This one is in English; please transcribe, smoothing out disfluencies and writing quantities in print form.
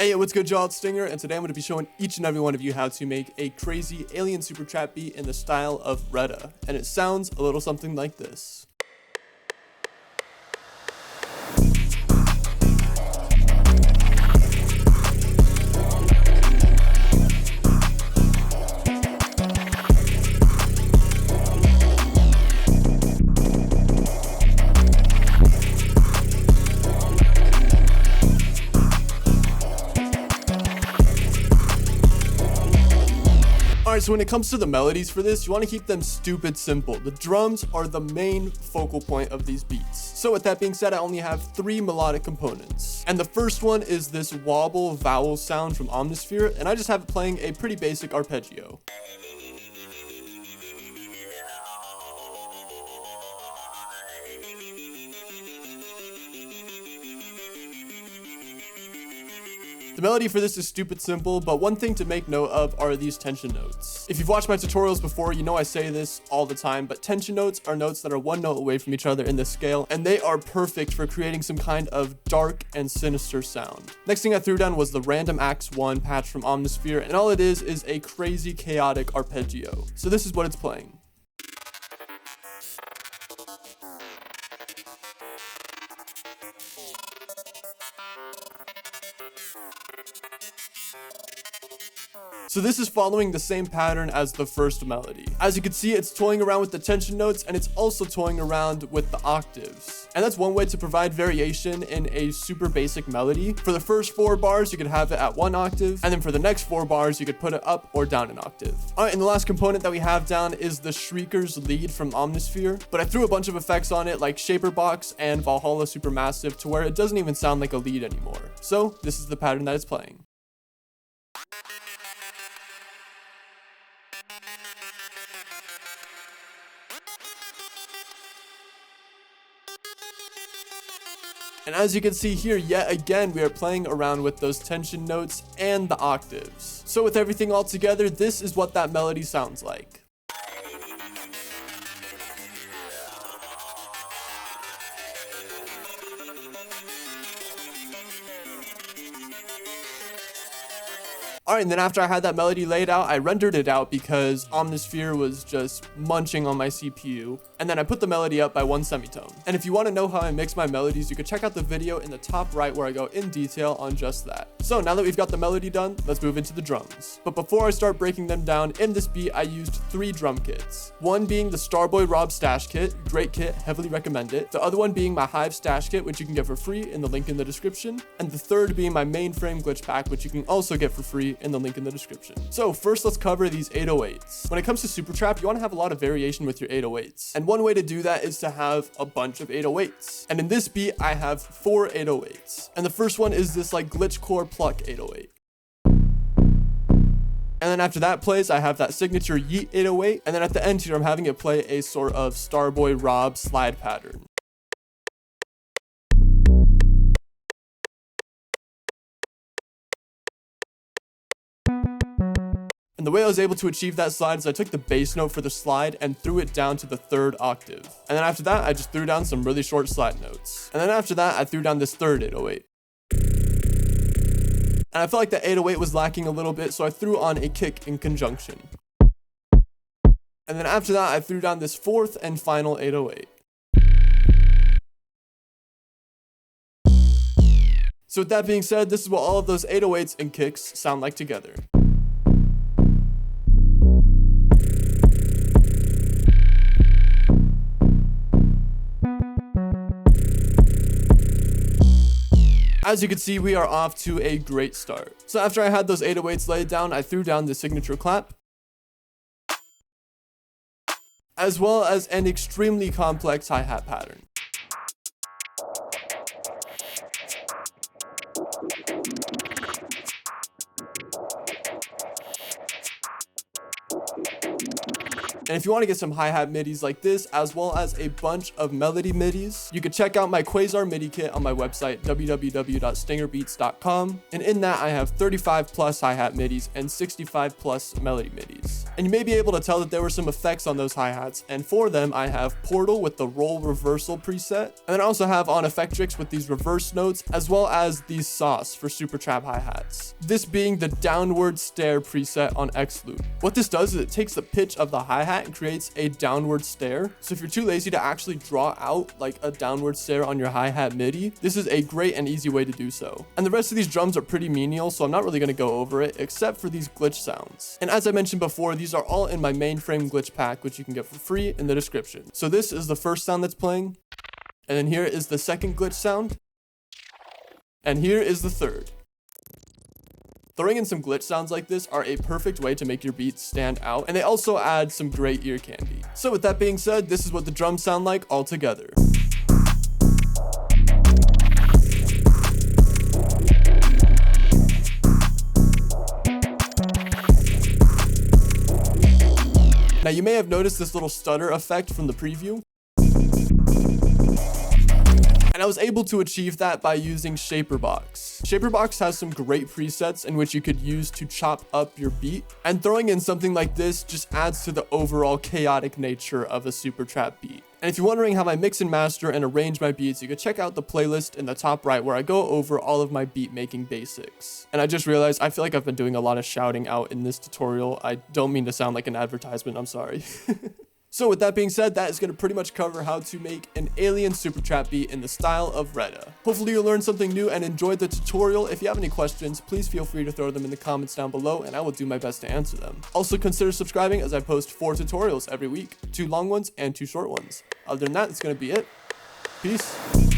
Hey, yo, what's good, y'all? It's Stinger, and today I'm going to be showing each and every one of you how to make a crazy alien super trap beat in the style of Redda, and it sounds a little something like this. Alright, so when it comes to the melodies for this, you want to keep them stupid simple. The drums are the main focal point of these beats. So with that being said, I only have 3 melodic components. And the first one is this wobble vowel sound from Omnisphere, and I just have it playing a pretty basic arpeggio. The melody for this is stupid simple, but one thing to make note of are these tension notes. If you've watched my tutorials before, you know I say this all the time, but tension notes are notes that are one note away from each other in this scale, and they are perfect for creating some kind of dark and sinister sound. Next thing I threw down was the random Axe 1 patch from Omnisphere, and all it is a crazy chaotic arpeggio. So this is what it's playing. So this is following the same pattern as the first melody. As you can see, it's toying around with the tension notes, and it's also toying around with the octaves. And that's one way to provide variation in a super basic melody. For the first 4 bars, you could have it at 1 octave, and then for the next 4 bars, you could put it up or down an octave. Alright, and the last component that we have down is the Shrieker's lead from Omnisphere, but I threw a bunch of effects on it like Shaper Box and Valhalla Supermassive to where it doesn't even sound like a lead anymore. So this is the pattern that it's playing. And as you can see here, yet again, we are playing around with those tension notes and the octaves. So with everything all together, this is what that melody sounds like. Alright, and then after I had that melody laid out, I rendered it out because Omnisphere was just munching on my CPU. And then I put the melody up by 1 semitone. And if you want to know how I mix my melodies, you can check out the video in the top right where I go in detail on just that. So now that we've got the melody done, let's move into the drums. But before I start breaking them down, in this beat I used 3 drum kits. One being the Starboy Rob Stash Kit, great kit, heavily recommend it. The other one being my Hive Stash Kit, which you can get for free in the link in the description. And the third being my Mainframe Glitch Pack, which you can also get for free in the link in the description. So first, let's cover these 808s. When it comes to Supertrap, you want to have a lot of variation with your 808s. And one way to do that is to have a bunch of 808s. And in this beat, I have 4 808s. And the first one is this like glitchcore pluck 808. And then after that plays, I have that signature yeet 808. And then at the end here, I'm having it play a sort of Starboy Rob slide pattern. And the way I was able to achieve that slide is I took the bass note for the slide and threw it down to the 3rd octave. And then after that, I just threw down some really short slide notes. And then after that, I threw down this 3rd 808. And I felt like the 808 was lacking a little bit, so I threw on a kick in conjunction. And then after that, I threw down this 4th and final 808. So with that being said, this is what all of those 808s and kicks sound like together. As you can see, we are off to a great start. So after I had those 808s laid down, I threw down the signature clap, as well as an extremely complex hi-hat pattern. And if you want to get some hi-hat midis like this, as well as a bunch of melody midis, you can check out my Quasar MIDI kit on my website, www.stingerbeats.com. And in that, I have 35 plus hi-hat midis and 65 plus melody midis. And you may be able to tell that there were some effects on those hi-hats. And for them, I have Portal with the roll reversal preset. And then I also have on Effectrix with these reverse notes, as well as these sauce for Supertrap hi-hats. This being the downward stare preset on X-Loop. What this does is it takes the pitch of the hi-hat and creates a downward stare. So if you're too lazy to actually draw out like a downward stare on your hi-hat MIDI, this is a great and easy way to do so. And the rest of these drums are pretty menial, so I'm not really going to go over it, except for these glitch sounds. And as I mentioned before, these are all in my mainframe glitch pack, which you can get for free in the description. So this is the first sound that's playing. And then here is the second glitch sound. And here is the third. Throwing in some glitch sounds like this are a perfect way to make your beats stand out, and they also add some great ear candy. So with that being said, this is what the drums sound like all together. Now you may have noticed this little stutter effect from the preview. And I was able to achieve that by using Shaperbox. Shaperbox has some great presets in which you could use to chop up your beat, and throwing in something like this just adds to the overall chaotic nature of a Supertrap beat. And if you're wondering how I mix and master and arrange my beats, you can check out the playlist in the top right where I go over all of my beat making basics. And I just realized I feel like I've been doing a lot of shouting out in this tutorial. I don't mean to sound like an advertisement, I'm sorry. So with that being said, that is going to pretty much cover how to make an alien Supertrap beat in the style of Redda. Hopefully you learned something new and enjoyed the tutorial. If you have any questions, please feel free to throw them in the comments down below and I will do my best to answer them. Also consider subscribing as I post 4 tutorials every week, 2 long ones and 2 short ones. Other than that, it's going to be it. Peace.